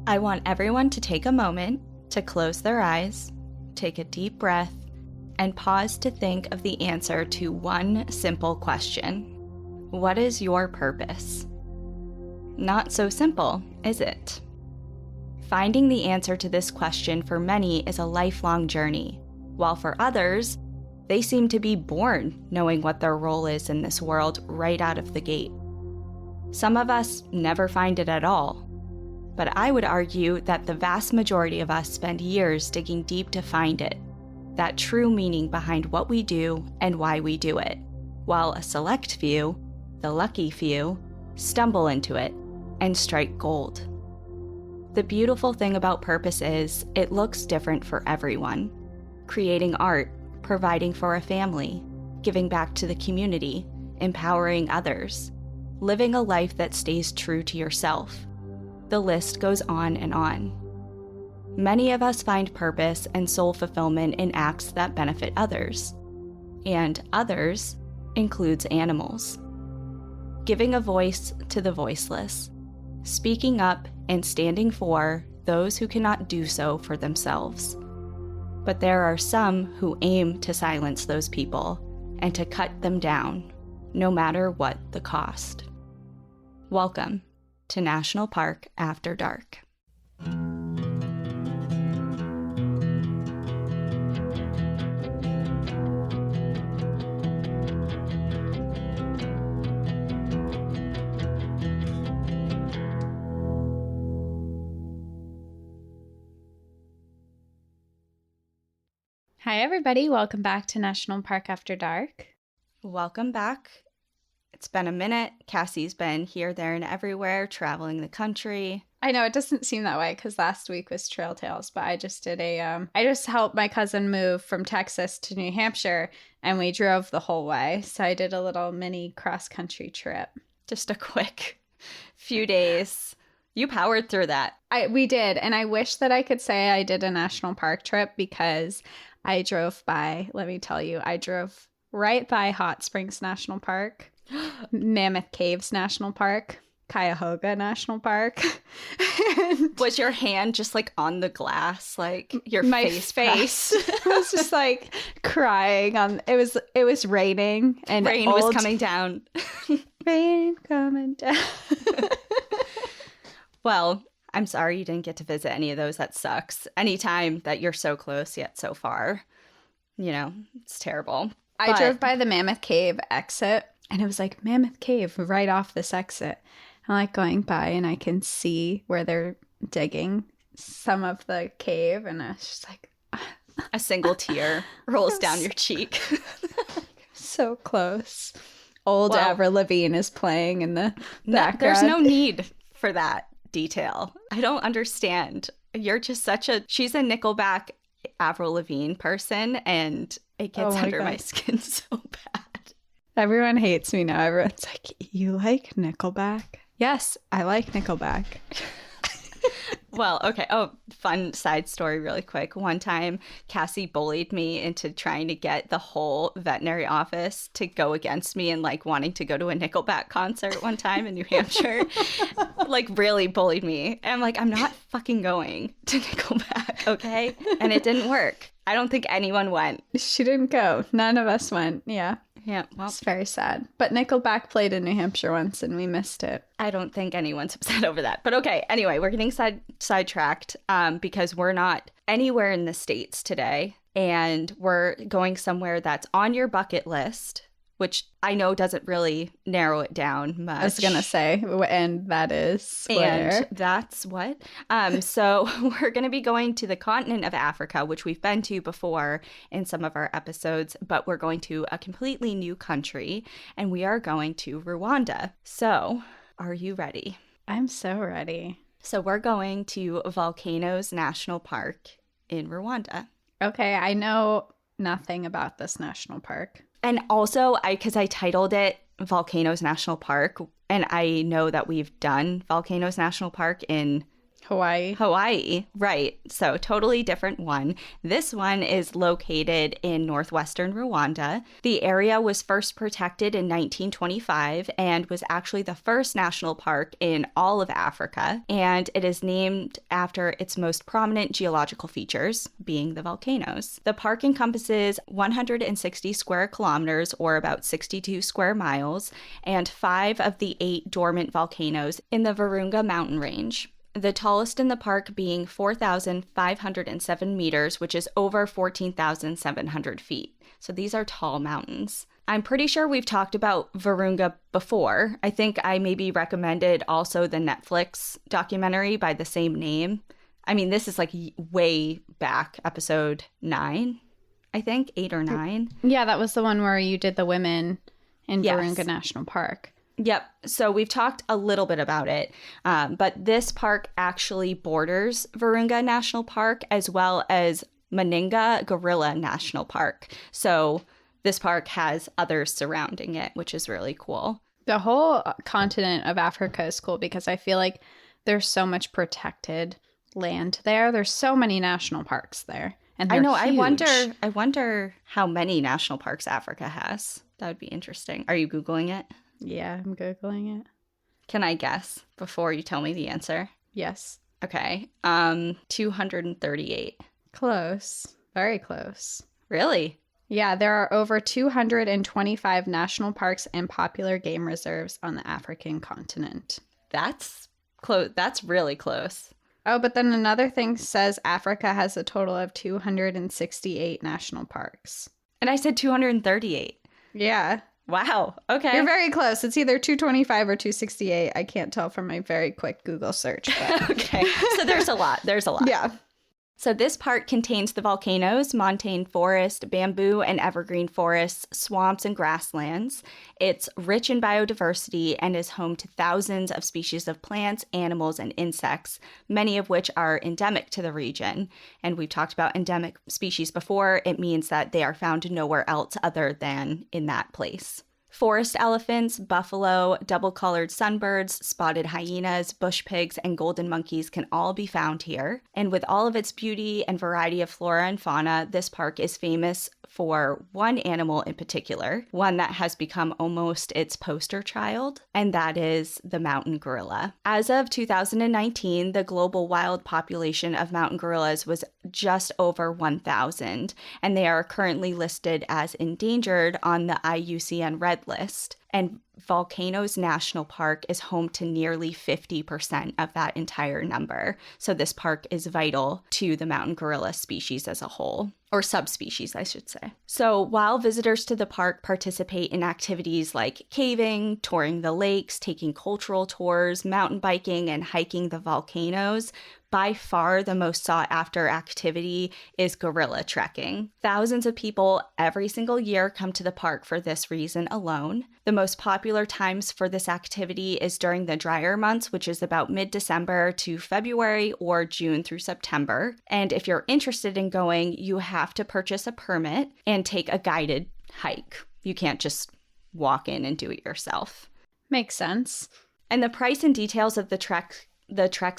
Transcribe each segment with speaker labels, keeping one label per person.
Speaker 1: I want everyone to take a moment to close their eyes, take a deep breath, and pause to think of the answer to one simple question. What is your purpose? Not so simple, is it? Finding the answer to this question for many is a lifelong journey, while for others, they seem to be born knowing what their role is in this world right out of the gate. Some of us never find it at all, but I would argue that the vast majority of us spend years digging deep to find it, that true meaning behind what we do and why we do it, while a select few, the lucky few, stumble into it and strike gold. The beautiful thing about purpose is it looks different for everyone. Creating art, providing for a family, giving back to the community, empowering others, living a life that stays true to yourself. The list goes on and on. Many of us find purpose and soul fulfillment in acts that benefit others, and others includes animals. Giving a voice to the voiceless, speaking up and standing for those who cannot do so for themselves. But there are some who aim to silence those people and to cut them down, no matter what the cost. Welcome to National Park After Dark.
Speaker 2: Hi, everybody. Welcome back to National Park After Dark.
Speaker 1: Welcome back. It's been a minute. Cassie's been here, there, and everywhere, traveling the country.
Speaker 2: I know it doesn't seem that way because last week was Trail Tales, but I just did I just helped my cousin move from Texas to New Hampshire, and we drove the whole way. So I did a little mini cross-country trip.
Speaker 1: Just a quick few days. You powered through that.
Speaker 2: We did, and I wish that I could say I did a national park trip because I drove by, let me tell you, I drove right by Hot Springs National Park, Mammoth Caves National Park, Cuyahoga National Park.
Speaker 1: Was your hand just like on the glass, like your
Speaker 2: my
Speaker 1: face?
Speaker 2: I was just like crying on. It was raining and
Speaker 1: rain was coming down.
Speaker 2: Rain coming down.
Speaker 1: Well, I'm sorry you didn't get to visit any of those. That sucks. Anytime that you're so close yet so far, it's terrible.
Speaker 2: I drove by the Mammoth Cave exit, and it was like Mammoth Cave right off this exit. I'm like going by, and I can see where they're digging some of the cave, and I was just like,
Speaker 1: a single tear rolls down your cheek.
Speaker 2: So close. Old Avril Lavigne is playing in the background.
Speaker 1: There's no need for that detail. I don't understand. You're just she's a Nickelback Avril Lavigne person, and it gets under my skin so bad.
Speaker 2: Everyone hates me now. Everyone's like, you like Nickelback? Yes, I like Nickelback.
Speaker 1: Well, okay. Oh, fun side story really quick. One time, Cassie bullied me into trying to get the whole veterinary office to go against me and like wanting to go to a Nickelback concert one time in New Hampshire. Like really bullied me. And I'm like, I'm not fucking going to Nickelback, okay? And it didn't work. I don't think anyone went.
Speaker 2: She didn't go. None of us went. Yeah.
Speaker 1: Yeah, well,
Speaker 2: it's very sad. But Nickelback played in New Hampshire once, and we missed it.
Speaker 1: I don't think anyone's upset over that. But okay, anyway, we're getting sidetracked because we're not anywhere in the States today, and we're going somewhere that's on your bucket list, which I know doesn't really narrow it down much.
Speaker 2: I was going to say, and that is where?
Speaker 1: And that's what? So we're going to be going to the continent of Africa, which we've been to before in some of our episodes, but we're going to a completely new country, and we are going to Rwanda. So are you ready?
Speaker 2: I'm so ready.
Speaker 1: So we're going to Volcanoes National Park in Rwanda.
Speaker 2: Okay, I know nothing about this national park.
Speaker 1: And also, because I titled it Volcanoes National Park, and I know that we've done Volcanoes National Park in
Speaker 2: Hawaii.
Speaker 1: Right. So totally different one. This one is located in northwestern Rwanda. The area was first protected in 1925 and was actually the first national park in all of Africa. And it is named after its most prominent geological features, being the volcanoes. The park encompasses 160 square kilometers, or about 62 square miles, and 5 of the 8 dormant volcanoes in the Virunga mountain range. The tallest in the park being 4,507 meters, which is over 14,700 feet. So these are tall mountains. I'm pretty sure we've talked about Virunga before. I think I maybe recommended also the Netflix documentary by the same name. I mean, this is like way back, episode 9, I think, 8 or 9.
Speaker 2: Yeah, that was the one where you did the women in
Speaker 1: Yes.
Speaker 2: Virunga National Park.
Speaker 1: Yep. So we've talked a little bit about it, but this park actually borders Virunga National Park as well as Maninga Gorilla National Park. So this park has others surrounding it, which is really cool.
Speaker 2: The whole continent of Africa is cool because I feel like there's so much protected land there. There's so many national parks there. And
Speaker 1: I know.
Speaker 2: huge.
Speaker 1: I wonder how many national parks Africa has. That would be interesting. Are you Googling it?
Speaker 2: Yeah, I'm Googling it.
Speaker 1: Can I guess before you tell me the answer?
Speaker 2: Yes.
Speaker 1: Okay. 238.
Speaker 2: Close. Very close.
Speaker 1: Really?
Speaker 2: Yeah, there are over 225 national parks and popular game reserves on the African continent.
Speaker 1: That's close. That's really close.
Speaker 2: Oh, but then another thing says Africa has a total of 268 national parks.
Speaker 1: And I said 238.
Speaker 2: Yeah.
Speaker 1: Wow. Okay.
Speaker 2: You're very close. It's either 225 or 268. I can't tell from my very quick Google search. But...
Speaker 1: Okay. So there's a lot. There's a lot.
Speaker 2: Yeah.
Speaker 1: So this park contains the volcanoes, montane forest, bamboo and evergreen forests, swamps, and grasslands. It's rich in biodiversity and is home to thousands of species of plants, animals, and insects, many of which are endemic to the region. And we've talked about endemic species before. It means that they are found nowhere else other than in that place. Forest elephants, buffalo, double-colored sunbirds, spotted hyenas, bush pigs, and golden monkeys can all be found here. And with all of its beauty and variety of flora and fauna, this park is famous for one animal in particular, one that has become almost its poster child, and that is the mountain gorilla. As of 2019, the global wild population of mountain gorillas was just over 1,000, and they are currently listed as endangered on the IUCN Red List. And Volcanoes National Park is home to nearly 50% of that entire number. So this park is vital to the mountain gorilla species as a whole, or subspecies, I should say. So while visitors to the park participate in activities like caving, touring the lakes, taking cultural tours, mountain biking, and hiking the volcanoes, by far the most sought after activity is gorilla trekking. Thousands of people every single year come to the park for this reason alone. The most popular times for this activity is during the drier months, which is about mid-December to February or June through September. And if you're interested in going, you have to purchase a permit and take a guided hike. You can't just walk in and do it yourself.
Speaker 2: Makes sense.
Speaker 1: And the price and details of the treks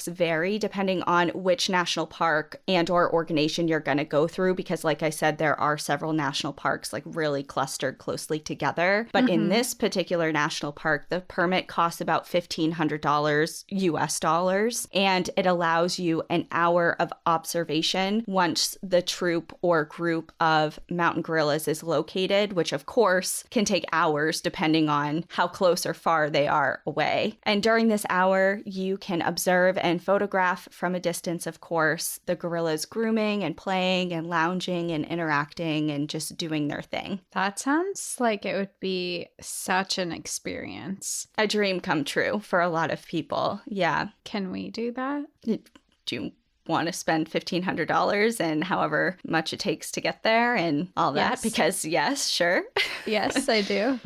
Speaker 1: vary depending on which national park and or organization you're going to go through, because like I said, there are several national parks like really clustered closely together. But in this particular national park, the permit costs about $1,500 US dollars, and it allows you an hour of observation once the troop or group of mountain gorillas is located, which of course can take hours depending on how close or far they are away. And during this hour, you can observe and photograph from a distance, of course, the gorillas grooming and playing and lounging and interacting and just doing their thing.
Speaker 2: That sounds like it would be such an experience.
Speaker 1: A dream come true for a lot of people. Yeah.
Speaker 2: Can we do that?
Speaker 1: Do you want to spend $1,500 and however much it takes to get there and all that?
Speaker 2: Yes.
Speaker 1: Because yes, sure.
Speaker 2: Yes, I do.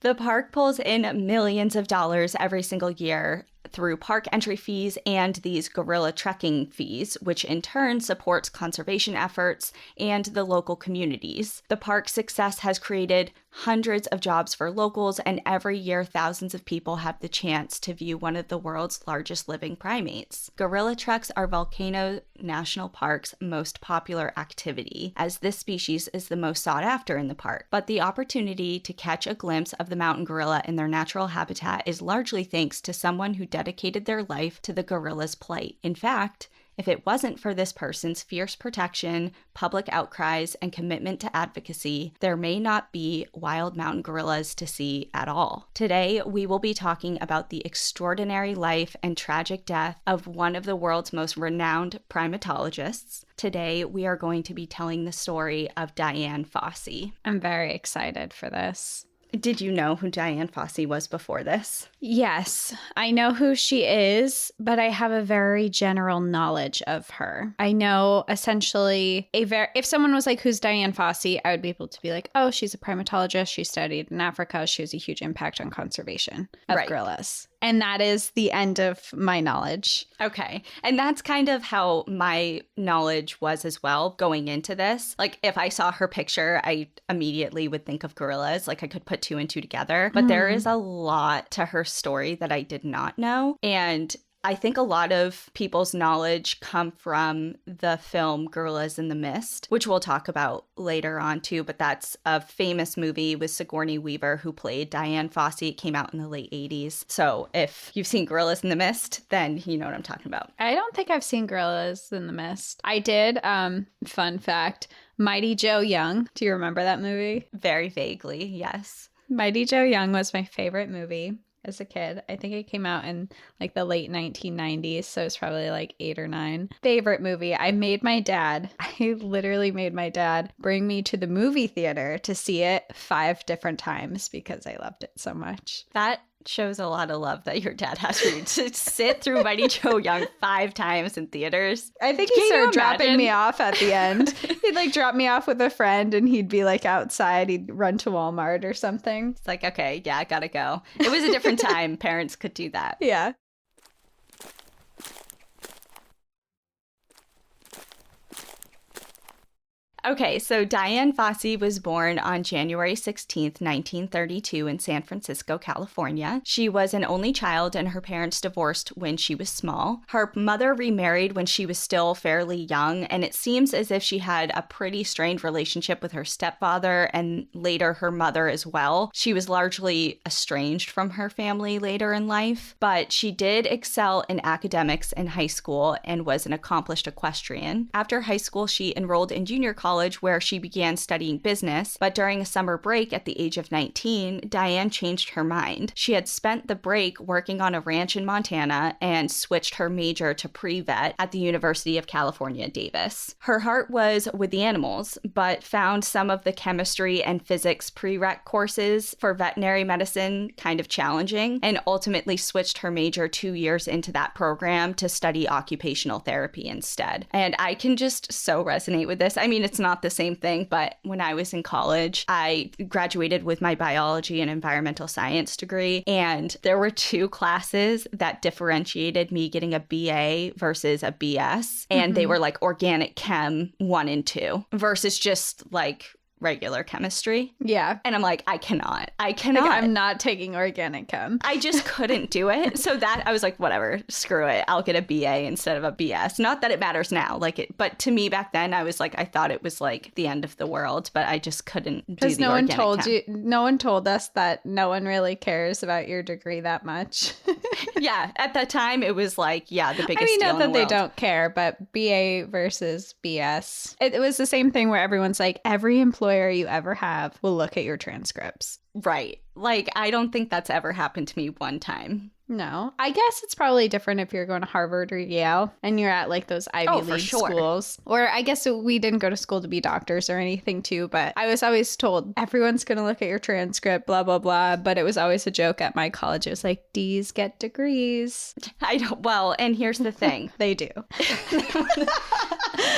Speaker 1: The park pulls in millions of dollars every single year through park entry fees and these gorilla trekking fees, which in turn supports conservation efforts and the local communities. The park's success has created hundreds of jobs for locals, and every year thousands of people have the chance to view one of the world's largest living primates. Gorilla treks are Volcanoes National Park's most popular activity, as this species is the most sought after in the park. But the opportunity to catch a glimpse of the mountain gorilla in their natural habitat is largely thanks to someone who dedicated their life to the gorilla's plight. In fact, if it wasn't for this person's fierce protection, public outcries, and commitment to advocacy, there may not be wild mountain gorillas to see at all. Today, we will be talking about the extraordinary life and tragic death of one of the world's most renowned primatologists. Today, we are going to be telling the story of Dian Fossey.
Speaker 2: I'm very excited for this.
Speaker 1: Did you know who Dian Fossey was before this?
Speaker 2: Yes, I know who she is, but I have a very general knowledge of her. I know essentially if someone was like, who's Dian Fossey, I would be able to be like, oh, she's a primatologist. She studied in Africa. She has a huge impact on conservation of gorillas. And that is the end of my knowledge.
Speaker 1: Okay. And that's kind of how my knowledge was as well going into this. Like, if I saw her picture, I immediately would think of gorillas. Like, I could put two and two together. But there is a lot to her story that I did not know. And I think a lot of people's knowledge come from the film Gorillas in the Mist, which we'll talk about later on too, but that's a famous movie with Sigourney Weaver, who played Dian Fossey. It came out in the late 80s. So if you've seen Gorillas in the Mist, then you know what I'm talking about.
Speaker 2: I don't think I've seen Gorillas in the Mist. I did, fun fact, Mighty Joe Young. Do you remember that movie?
Speaker 1: Very vaguely, yes.
Speaker 2: Mighty Joe Young was my favorite movie as a kid. I think it came out in like the late 1990s, so it's probably like 8 or 9. Favorite movie. I literally made my dad bring me to the movie theater to see it 5 different times because I loved it so much.
Speaker 1: That shows a lot of love that your dad has for you to sit through Mighty Joe Young 5 times in theaters.
Speaker 2: I think he started dropping me off at the end. He'd like drop me off with a friend and he'd be like outside. He'd run to Walmart or something.
Speaker 1: It's like, okay, yeah, gotta go. It was a different time. Parents could do that.
Speaker 2: Yeah.
Speaker 1: Okay, so Dian Fossey was born on January 16th, 1932 in San Francisco, California. She was an only child and her parents divorced when she was small. Her mother remarried when she was still fairly young, and it seems as if she had a pretty strained relationship with her stepfather and later her mother as well. She was largely estranged from her family later in life, but she did excel in academics in high school and was an accomplished equestrian. After high school, she enrolled in junior college where she began studying business, but during a summer break at the age of 19, Dian changed her mind. She had spent the break working on a ranch in Montana and switched her major to pre-vet at the University of California, Davis. Her heart was with the animals, but found some of the chemistry and physics prereq courses for veterinary medicine kind of challenging, and ultimately switched her major 2 years into that program to study occupational therapy instead. And I can just so resonate with this. I mean, it's not the same thing, but when I was in college, I graduated with my biology and environmental science degree, and there were 2 classes that differentiated me getting a BA versus a BS, and they were like organic chem 1 and 2 versus just like regular chemistry.
Speaker 2: Yeah.
Speaker 1: And I'm like, I cannot.
Speaker 2: Like, I'm not taking organic chem.
Speaker 1: I just couldn't do it. So that I was like, whatever, screw it. I'll get a BA instead of a BS. Not that it matters now, but to me back then, I was like, I thought it was like the end of the world, but I just couldn't do the
Speaker 2: organic no one told us that no one really cares about your degree that much.
Speaker 1: Yeah. At that time, it was like, yeah, the biggest deal
Speaker 2: not that
Speaker 1: in the
Speaker 2: they
Speaker 1: world.
Speaker 2: don't care, but BA versus BS. It was the same thing where everyone's like, every employer you ever have will look at your transcripts.
Speaker 1: Right. Like, I don't think that's ever happened to me one time.
Speaker 2: No. I guess it's probably different if you're going to Harvard or Yale and you're at like those Ivy League schools. Or I guess we didn't go to school to be doctors or anything too, but I was always told everyone's going to look at your transcript, blah, blah, blah. But it was always a joke at my college. It was like, D's get degrees.
Speaker 1: I don't. Well, and here's the thing.
Speaker 2: They do.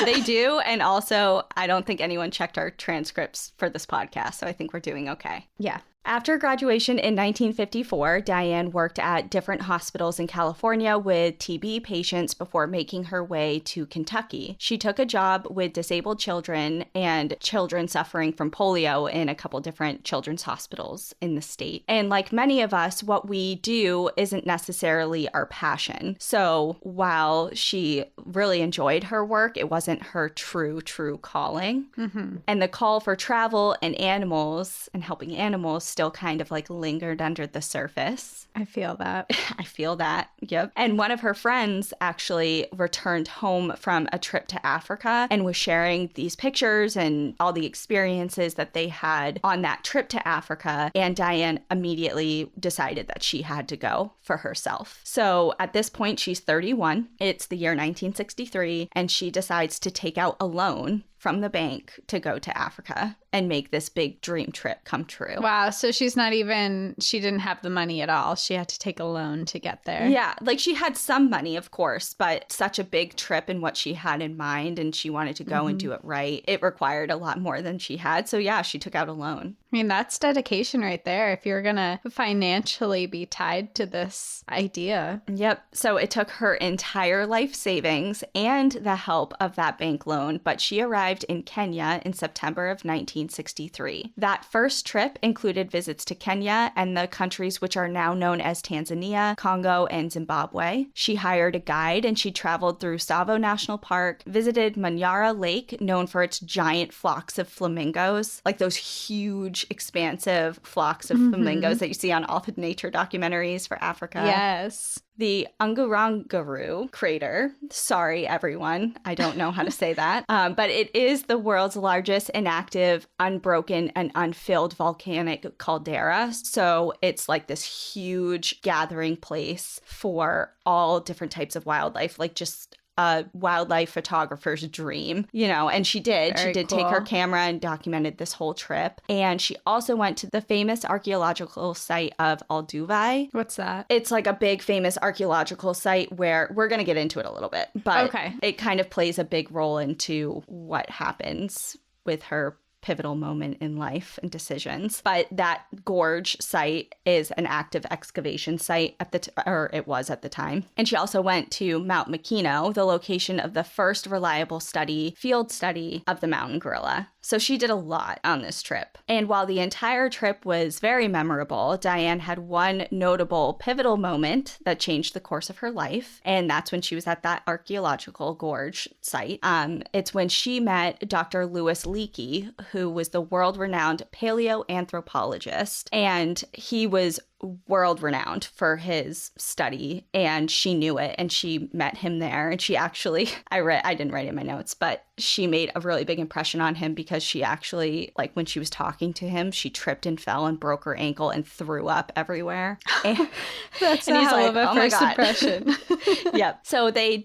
Speaker 1: They do. And also, I don't think anyone checked our transcripts for this podcast. So I think we're doing okay.
Speaker 2: Yeah.
Speaker 1: After graduation in 1954, Dian worked at different hospitals in California with TB patients before making her way to Kentucky. She took a job with disabled children and children suffering from polio in a couple different children's hospitals in the state. And like many of us, what we do isn't necessarily our passion. So while she really enjoyed her work, it wasn't her true calling.
Speaker 2: Mm-hmm.
Speaker 1: And the call for travel and animals and helping animals still kind of like lingered under the surface.
Speaker 2: I feel that.
Speaker 1: I feel that. Yep. And one of her friends actually returned home from a trip to Africa and was sharing these pictures and all the experiences that they had on that trip to Africa. And Dian immediately decided that she had to go for herself. So at this point, she's 31. It's the year 1963, and she decides to take out a loan from the bank to go to Africa and make this big dream trip come true.
Speaker 2: Wow. So she didn't have the money at all. She had to take a loan to get there.
Speaker 1: Yeah. Like she had some money, of course, but such a big trip and what she had in mind and she wanted to go and do it right. It required a lot more than she had. So yeah, she took out a loan.
Speaker 2: I mean, that's dedication right there if you're going to financially be tied to this idea.
Speaker 1: Yep. So it took her entire life savings and the help of that bank loan, but she arrived in Kenya in September of 1963. That first trip included visits to Kenya and the countries which are now known as Tanzania, Congo, and Zimbabwe. She hired a guide and she traveled through Tsavo National Park, visited Manyara Lake, known for its giant flocks of flamingos, like those huge, expansive flocks of flamingos that you see on all the nature documentaries for Africa.
Speaker 2: Yes.
Speaker 1: The Ngurunguru crater. Sorry, everyone. I don't know how to say that. But it is the world's largest inactive, unbroken, and unfilled volcanic caldera. So it's like this huge gathering place for all different types of wildlife, like just a wildlife photographer's dream, and she did.
Speaker 2: Very
Speaker 1: she did
Speaker 2: cool.
Speaker 1: Take her camera and documented this whole trip. And she also went to the famous archaeological site of Olduvai.
Speaker 2: What's that?
Speaker 1: It's like a big famous archaeological site where we're going to get into it a little bit, but It kind of plays a big role into what happens with her pivotal moment in life and decisions. But that gorge site is an active excavation site it was at the time. And she also went to Mount Makino, the location of the first reliable field study of the mountain gorilla. So she did a lot on this trip. And while the entire trip was very memorable, Dian had one notable pivotal moment that changed the course of her life. And that's when she was at that archaeological gorge site. It's when she met Dr. Louis Leakey, who was the world-renowned paleoanthropologist. And he was world-renowned for his study, and she knew it, and she met him there. And she actually, I didn't write it in my notes, but she made a really big impression on him because she actually, like when she was talking to him, she tripped and fell and broke her ankle and threw up everywhere.
Speaker 2: That's a hell of a first impression.
Speaker 1: Yep. So they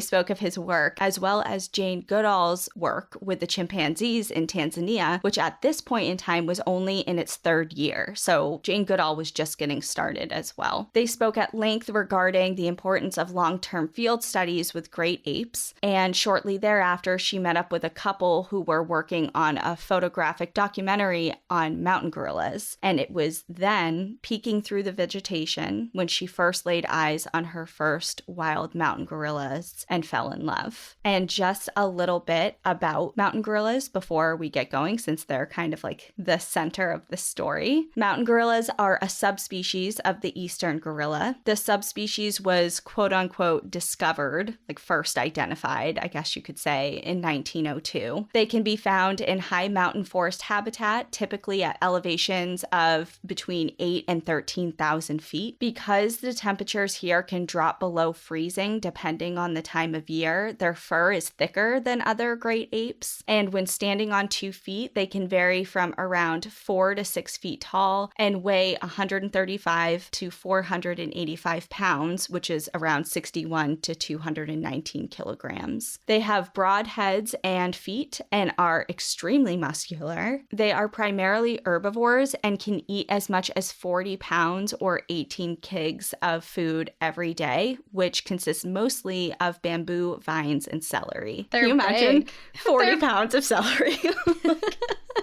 Speaker 1: spoke of his work as well as Jane Goodall's work with the chimpanzees in Tanzania, which at this point in time was only in its third year. So Jane Goodall was just getting started as well. They spoke at length regarding the importance of long-term field studies with great apes, and shortly thereafter, she met up with a couple who were working on a photographic documentary on mountain gorillas, and it was then, peeking through the vegetation, when she first laid eyes on her first wild mountain gorillas and fell in love. And just a little bit about mountain gorillas before we get going, since they're kind of like the center of the story. Mountain gorillas are a subspecies of the eastern gorilla. The subspecies was quote-unquote discovered, like first identified, I guess you could say, in 1902. They can be found in high mountain forest habitat, typically at elevations of between 8 and 13,000 feet. Because the temperatures here can drop below freezing depending on the time of year, their fur is thicker than other great apes. And when standing on 2 feet, they can vary from around 4 to 6 feet tall and weigh 135 to 485 pounds, which is around 61 to 219 kilograms. They have broad heads and feet and are extremely muscular. They are primarily herbivores and can eat as much as 40 pounds or 18 kgs of food every day, which consists mostly of bamboo, vines, and celery.
Speaker 2: They're
Speaker 1: Can you imagine
Speaker 2: big.
Speaker 1: 40 pounds of celery?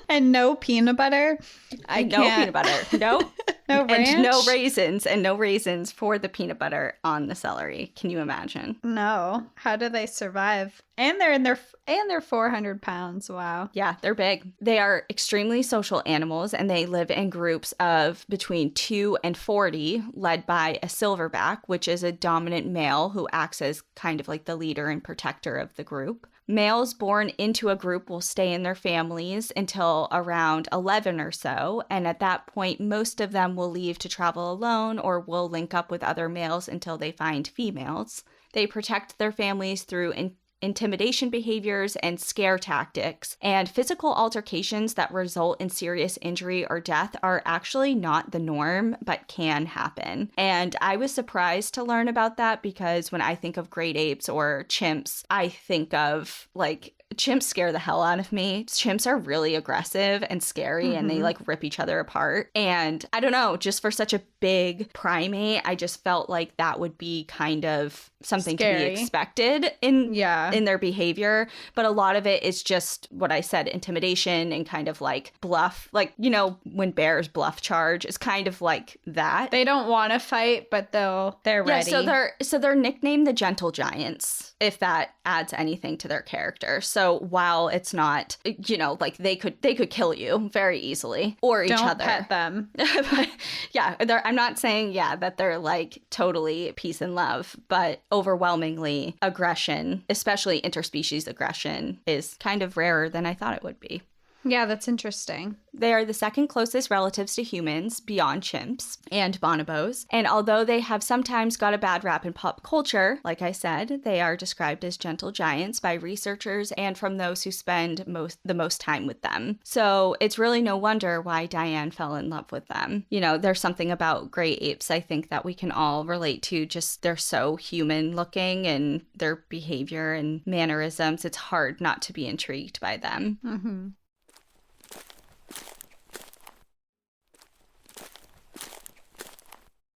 Speaker 2: And no peanut butter. I
Speaker 1: no
Speaker 2: can't.
Speaker 1: peanut butter. No.
Speaker 2: No ranch.
Speaker 1: And no raisins for the peanut butter on the celery. Can you imagine?
Speaker 2: No. How do they survive? And they're 400 pounds. Wow.
Speaker 1: Yeah, they're big. They are extremely social animals, and they live in groups of between 2 and 40, led by a silverback, which is a dominant male who acts as kind of like the leader and protector of the group. Males born into a group will stay in their families until around 11 or so, and at that point, most of them will leave to travel alone or will link up with other males until they find females. They protect their families through intimidation behaviors and scare tactics, and physical altercations that result in serious injury or death are actually not the norm, but can happen. And I was surprised to learn about that because when I think of great apes or chimps, I think of like chimps scare the hell out of me. Chimps are really aggressive and scary and they like rip each other apart. And I don't know, just for such a big primate, I just felt like that would be kind of something
Speaker 2: Scary.
Speaker 1: to be expected in their behavior. But a lot of it is just what I said, intimidation and kind of like bluff. Like, you know, when bears bluff charge, is kind of like that.
Speaker 2: They don't want to fight, but they're ready.
Speaker 1: So they're nicknamed the gentle giants, if that adds anything to their character. So while it's not, you know, like they could kill you very easily or each other.
Speaker 2: Don't pet them.
Speaker 1: But, yeah, I'm not saying that they're like totally peace and love, but overwhelmingly aggression, especially interspecies aggression, is kind of rarer than I thought it would be.
Speaker 2: Yeah, that's interesting.
Speaker 1: They are the second closest relatives to humans beyond chimps and bonobos. And although they have sometimes got a bad rap in pop culture, like I said, they are described as gentle giants by researchers and from those who spend the most time with them. So it's really no wonder why Dian fell in love with them. You know, there's something about gray apes I think that we can all relate to. Just they're so human looking and their behavior and mannerisms. It's hard not to be intrigued by them.
Speaker 2: Mm-hmm.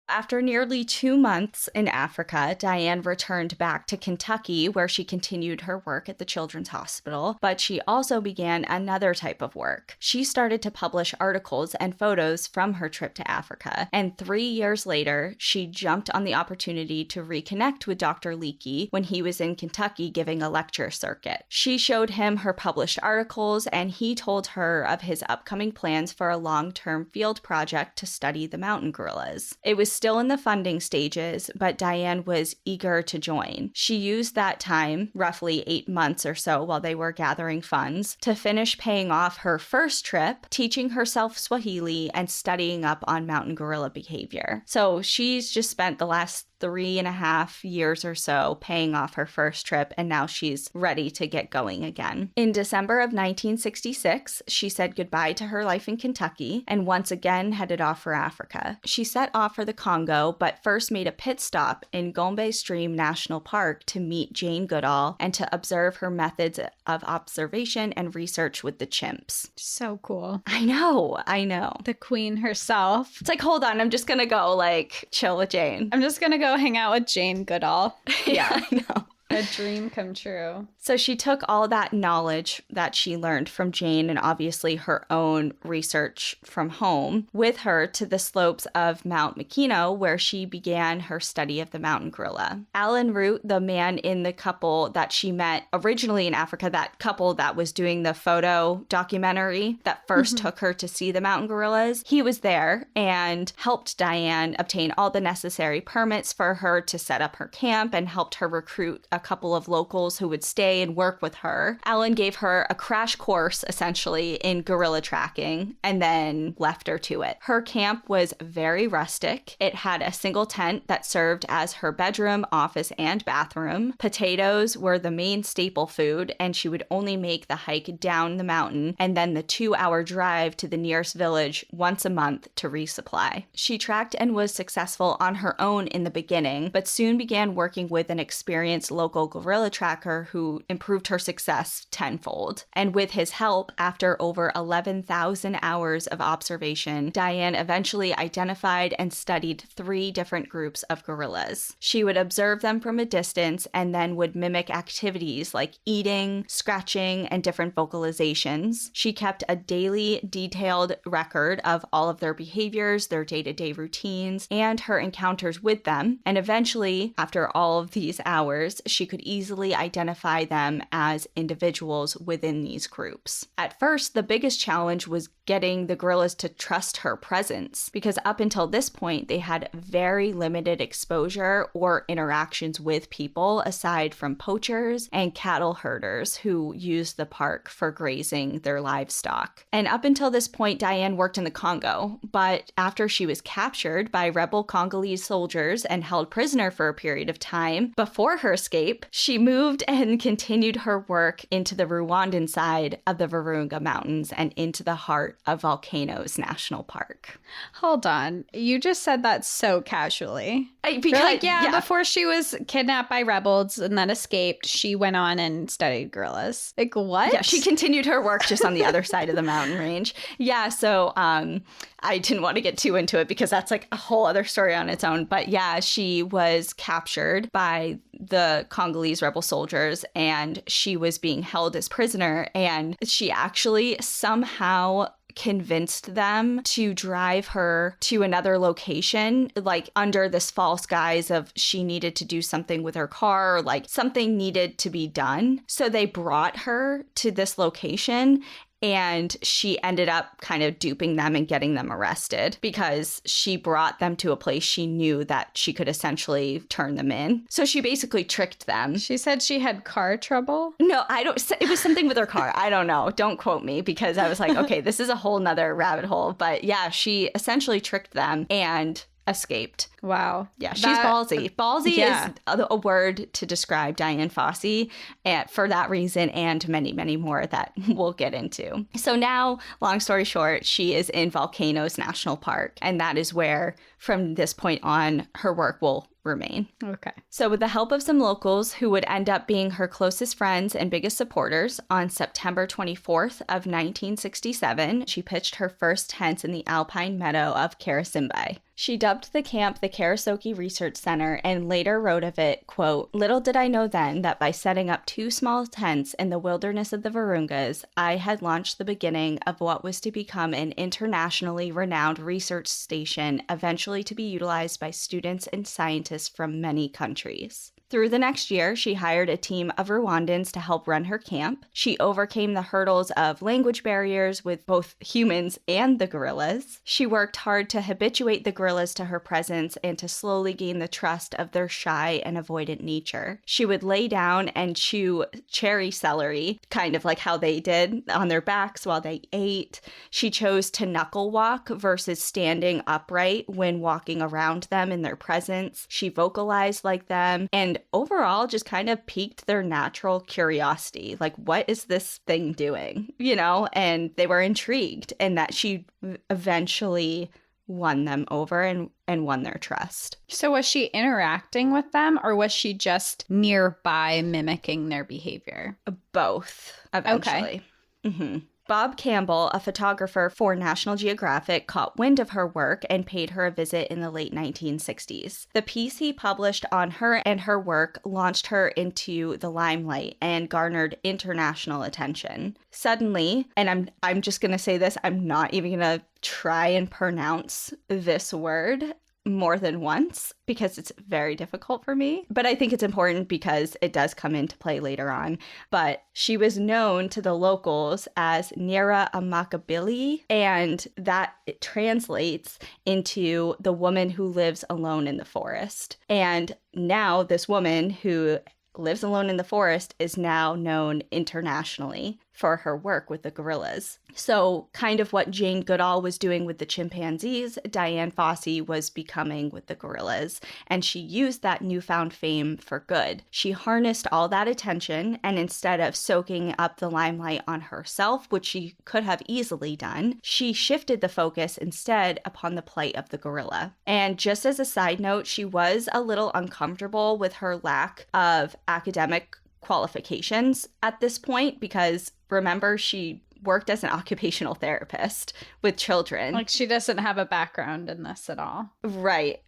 Speaker 1: After nearly 2 months in Africa, Dian returned back to Kentucky, where she continued her work at the Children's Hospital, but she also began another type of work. She started to publish articles and photos from her trip to Africa, and 3 years later, she jumped on the opportunity to reconnect with Dr. Leakey when he was in Kentucky giving a lecture circuit. She showed him her published articles, and he told her of his upcoming plans for a long-term field project to study the mountain gorillas. It was still in the funding stages, but Dian was eager to join. She used that time, roughly 8 months or so while they were gathering funds, to finish paying off her first trip, teaching herself Swahili and studying up on mountain gorilla behavior. So she's just spent the last 3.5 years or so paying off her first trip, and now she's ready to get going again. In December of 1966, she said goodbye to her life in Kentucky and once again headed off for Africa. She set off for the Congo, but first made a pit stop in Gombe Stream National Park to meet Jane Goodall and to observe her methods of observation and research with the chimps.
Speaker 2: So cool.
Speaker 1: I know.
Speaker 2: The queen herself.
Speaker 1: It's like, hold on, I'm just gonna go like chill with Jane.
Speaker 2: I'm just gonna go hang out with Jane Goodall.
Speaker 1: Yeah, I know.
Speaker 2: A dream come true.
Speaker 1: So she took all that knowledge that she learned from Jane and obviously her own research from home with her to the slopes of Mount Makino, where she began her study of the mountain gorilla. Alan Root, the man in the couple that she met originally in Africa, that couple that was doing the photo documentary that first took her to see the mountain gorillas, he was there and helped Dian obtain all the necessary permits for her to set up her camp and helped her recruit a couple of locals who would stay and work with her. Alan gave her a crash course, essentially, in gorilla tracking and then left her to it. Her camp was very rustic. It had a single tent that served as her bedroom, office, and bathroom. Potatoes were the main staple food, and she would only make the hike down the mountain and then the 2-hour drive to the nearest village once a month to resupply. She tracked and was successful on her own in the beginning, but soon began working with an experienced local local gorilla tracker who improved her success tenfold. And with his help, after over 11,000 hours of observation, Dian eventually identified and studied 3 different groups of gorillas. She would observe them from a distance and then would mimic activities like eating, scratching, and different vocalizations. She kept a daily detailed record of all of their behaviors, their day-to-day routines, and her encounters with them. And eventually, after all of these hours, she could easily identify them as individuals within these groups. At first, the biggest challenge was getting the gorillas to trust her presence, because up until this point, they had very limited exposure or interactions with people aside from poachers and cattle herders who used the park for grazing their livestock. And up until this point, Dian worked in the Congo, but after she was captured by rebel Congolese soldiers and held prisoner for a period of time before her escape, she moved and continued her work into the Rwandan side of the Virunga Mountains and into the heart of Volcanoes National Park.
Speaker 2: Hold on. You just said that so casually.
Speaker 1: Because,
Speaker 2: You're like, yeah, before she was kidnapped by rebels and then escaped, she went on and studied gorillas. Like, what?
Speaker 1: Yeah, she continued her work just on the other side of the mountain range. Yeah, so I didn't want to get too into it because that's like a whole other story on its own. But yeah, she was captured by the Congolese rebel soldiers and she was being held as prisoner. And she actually somehow convinced them to drive her to another location, like under this false guise of she needed to do something with her car, or like something needed to be done. So they brought her to this location. And she ended up kind of duping them and getting them arrested because she brought them to a place she knew that she could essentially turn them in. So she basically tricked them.
Speaker 2: She said she had car trouble?
Speaker 1: No, I don't. It was something with her car. I don't know. Don't quote me because I was like, okay, this is a whole nother rabbit hole. But yeah, she essentially tricked them and escaped.
Speaker 2: Wow.
Speaker 1: Yeah, she's ballsy. Ballsy is a word to describe Dian Fossey, and for that reason and many, many more that we'll get into. So now, long story short, she is in Volcanoes National Park, and that is where, from this point on, her work will remain.
Speaker 2: Okay.
Speaker 1: So with the help of some locals who would end up being her closest friends and biggest supporters, on September 24th of 1967, she pitched her first tents in the alpine meadow of Karisimbi. She dubbed the camp the Karisoke Research Center and later wrote of it, quote, "Little did I know then that by setting up 2 small tents in the wilderness of the Virungas, I had launched the beginning of what was to become an internationally renowned research station, eventually to be utilized by students and scientists from many countries." Through the next year, she hired a team of Rwandans to help run her camp. She overcame the hurdles of language barriers with both humans and the gorillas. She worked hard to habituate the gorillas to her presence and to slowly gain the trust of their shy and avoidant nature. She would lay down and chew cherry celery, kind of like how they did on their backs while they ate. She chose to knuckle walk versus standing upright when walking around them in their presence. She vocalized like them and overall just kind of piqued their natural curiosity. Like, what is this thing doing? You know, and they were intrigued, and that she eventually won them over and won their trust.
Speaker 2: So was she interacting with them or was she just nearby mimicking their behavior?
Speaker 1: Both, eventually.
Speaker 2: Okay.
Speaker 1: Mm-hmm. Bob Campbell, a photographer for National Geographic, caught wind of her work and paid her a visit in the late 1960s. The piece he published on her and her work launched her into the limelight and garnered international attention. Suddenly, and I'm just going to say this, I'm not even going to try and pronounce this word more than once because it's very difficult for me. But I think it's important because it does come into play later on. But she was known to the locals as Nera Amakabili, and that it translates into the woman who lives alone in the forest. And now this woman who lives alone in the forest is now known internationally. for her work with the gorillas. So kind of what Jane Goodall was doing with the chimpanzees, Dian Fossey was becoming with the gorillas, and she used that newfound fame for good. She harnessed all that attention, and instead of soaking up the limelight on herself, which she could have easily done, she shifted the focus instead upon the plight of the gorilla. And just as a side note, she was a little uncomfortable with her lack of academic qualifications at this point, because remember, she worked as an occupational therapist with children.
Speaker 2: Like, she doesn't have a background in this at all.
Speaker 1: Right.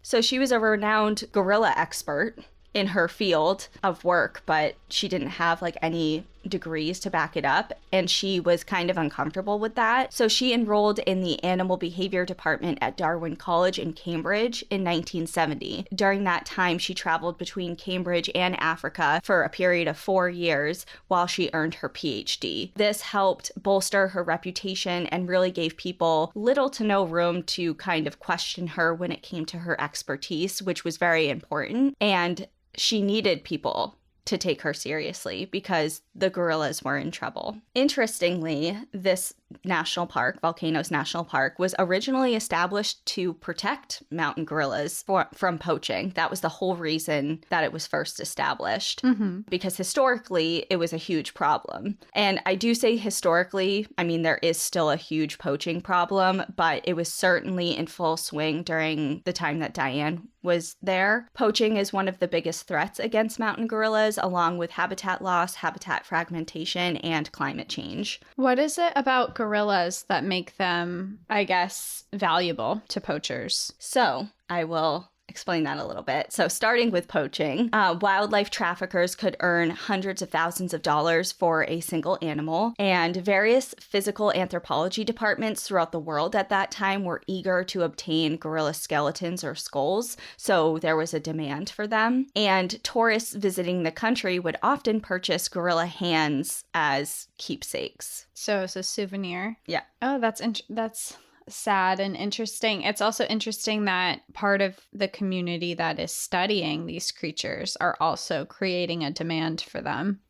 Speaker 1: So she was a renowned gorilla expert in her field of work, but she didn't have like any degrees to back it up, and she was kind of uncomfortable with that. So she enrolled in the animal behavior department at Darwin College in Cambridge in 1970. During that time, she traveled between Cambridge and Africa for a period of 4 years while she earned her PhD. This helped bolster her reputation and really gave people little to no room to kind of question her when it came to her expertise, which was very important. And she needed people to take her seriously because the gorillas were in trouble. Interestingly, this national park, Volcanoes National Park, was originally established to protect mountain gorillas from poaching. That was the whole reason that it was first established, because historically it was a huge problem. And I do say historically, I mean, there is still a huge poaching problem, but it was certainly in full swing during the time that Dian was there. Poaching is one of the biggest threats against mountain gorillas, along with habitat loss, habitat fragmentation, and climate change.
Speaker 2: What is it about gorillas that make them, I guess, valuable to poachers?
Speaker 1: So I will explain that a little bit. So starting with poaching, wildlife traffickers could earn hundreds of thousands of dollars for a single animal, and various physical anthropology departments throughout the world at that time were eager to obtain gorilla skeletons or skulls, so there was a demand for them. And tourists visiting the country would often purchase gorilla hands as keepsakes.
Speaker 2: So it's a souvenir?
Speaker 1: Yeah.
Speaker 2: Oh, that's sad and interesting. It's also interesting that part of the community that is studying these creatures are also creating a demand for them.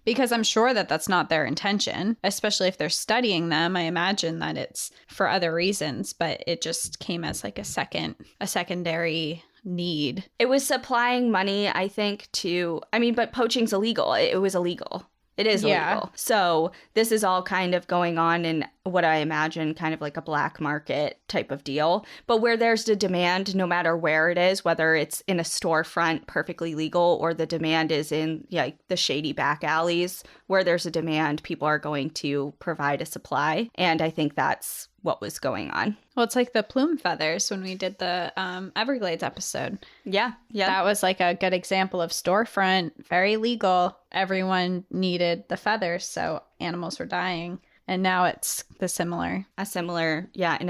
Speaker 2: Because I'm sure that that's not their intention, especially if they're studying them. I imagine that it's for other reasons, but it just came as like a secondary need.
Speaker 1: It was supplying money, I think, but poaching's illegal. It was illegal. It is illegal. So this is all kind of going on in what I imagine kind of like a black market type of deal. But where there's the demand, no matter where it is, whether it's in a storefront, perfectly legal, or the demand is in the shady back alleys, where there's a demand, people are going to provide a supply. And I think that's what was going on.
Speaker 2: Well, it's like the plume feathers when we did the Everglades episode.
Speaker 1: Yeah.
Speaker 2: That was like a good example of storefront, very legal. Everyone needed the feathers, so animals were dying. And now it's in a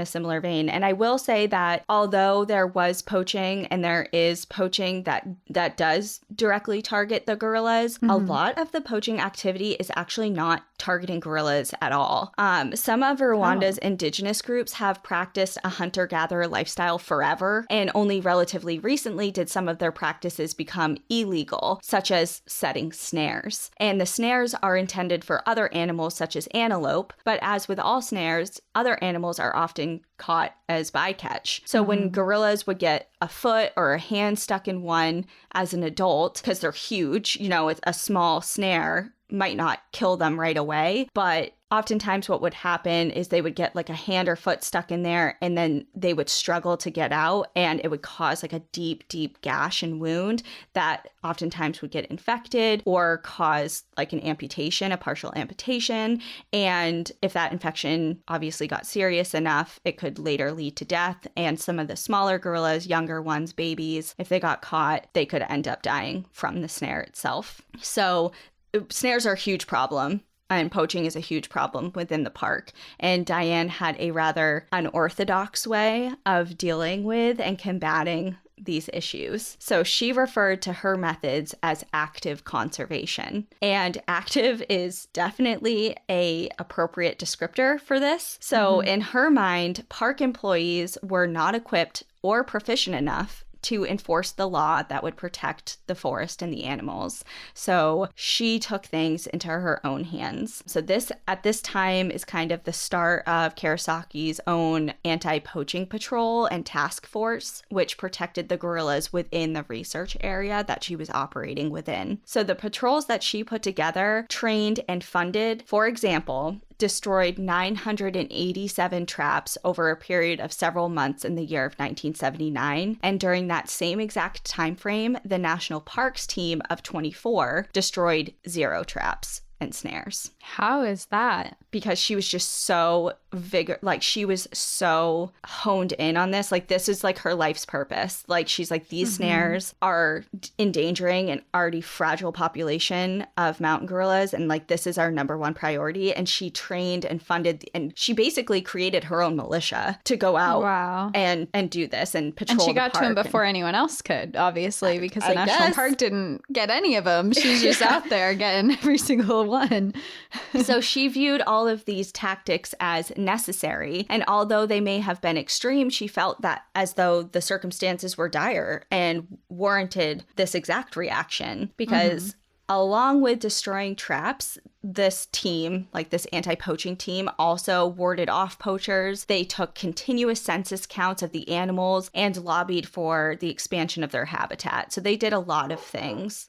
Speaker 2: similar vein. And I will say that although there was poaching and there is poaching that does directly target the gorillas, a lot of the poaching activity is actually not targeting gorillas at all. Some of Rwanda's indigenous groups have practiced a hunter-gatherer lifestyle forever, and only relatively recently did some of their practices become illegal, such as setting snares. And the snares are intended for other animals such as antelope, but as with all snares, other animals are often caught as bycatch. So when gorillas would get a foot or a hand stuck in one as an adult, because they're huge, a small snare might not kill them right away, but oftentimes what would happen is they would get like a hand or foot stuck in there, and then they would struggle to get out, and it would cause like a deep, deep gash and wound that oftentimes would get infected or cause like an amputation, a partial amputation. And if that infection obviously got serious enough, it could later lead to death. And some of the smaller gorillas, younger ones, babies, if they got caught, they could end up dying from the snare itself. So snares are a huge problem, and poaching is a huge problem within the park. And Dian had a rather unorthodox way of dealing with and combating these issues. So she referred to her methods as active conservation. And active is definitely a appropriate descriptor for this. So in her mind, park employees were not equipped or proficient enough
Speaker 1: to enforce the law that would protect the forest and the animals. So she took things into her own hands. So this, at this time, is kind of the start of Karisoke's own anti-poaching patrol and task force, which protected the gorillas within the research area that she was operating within. So the patrols that she put together, trained and funded, for example, destroyed 987 traps over a period of several months in the year of 1979. And during that same exact time frame, the National Parks team of 24 destroyed 0 traps and snares.
Speaker 2: How is that?
Speaker 1: Because she was just so she was so honed in on this. Like, this is like her life's purpose. Like, she's like, these snares are endangering an already fragile population of mountain gorillas, and like, this is our number one priority. And she trained and funded, and she basically created her own militia to go out and do this and patrol.
Speaker 2: And she got to him before anyone else could, obviously, because the National Park didn't get any of them. She's just out there getting every single one.
Speaker 1: So she viewed all of these tactics as necessary. And although they may have been extreme, she felt that as though the circumstances were dire and warranted this exact reaction. Because along with destroying traps, this team, like this anti-poaching team, also warded off poachers. They took continuous census counts of the animals and lobbied for the expansion of their habitat. So they did a lot of things.